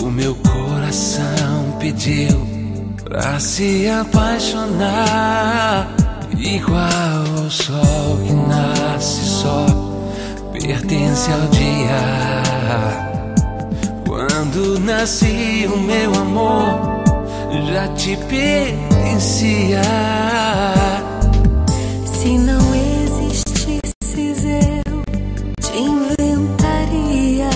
O meu coração pediu pra se apaixonar, igual ao sol que nasce só, pertence ao dia. Quando nasci o meu amor já te pertencia. Se não existisses eu te inventaria.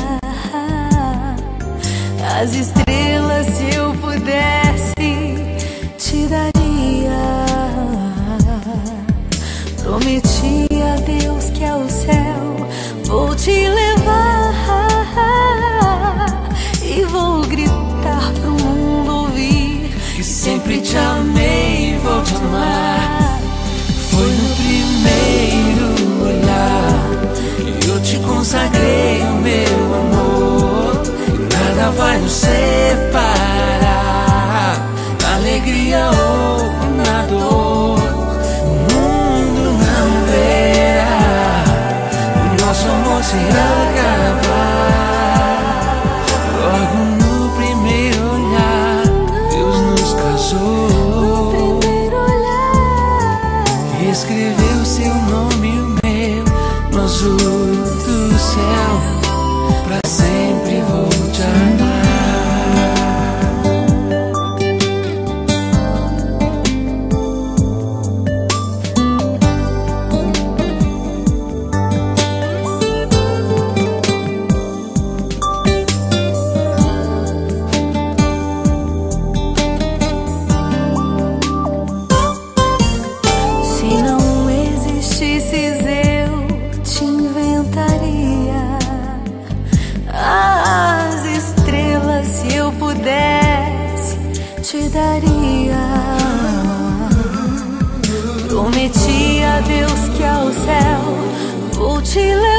As estrelas, se eu pudesse, te daria. Prometi a Deus que ao céu vou te levar e vou gritar pro mundo ouvir que sempre te amei e vou te amar. Foi no primeiro olhar que eu te consagrei o meu amor. Nada vai nos separar, na alegria ou na dor. O mundo não verá o nosso amor se acabar. Logo no primeiro olhar, Deus nos casou e escreveu seu nome e o meu no azul do céu. Pra sempre vou te amar. Se não existisses eu te inventaria. As estrelas, se eu pudesse, te daria. Prometi a Deus que ao céu vou te levar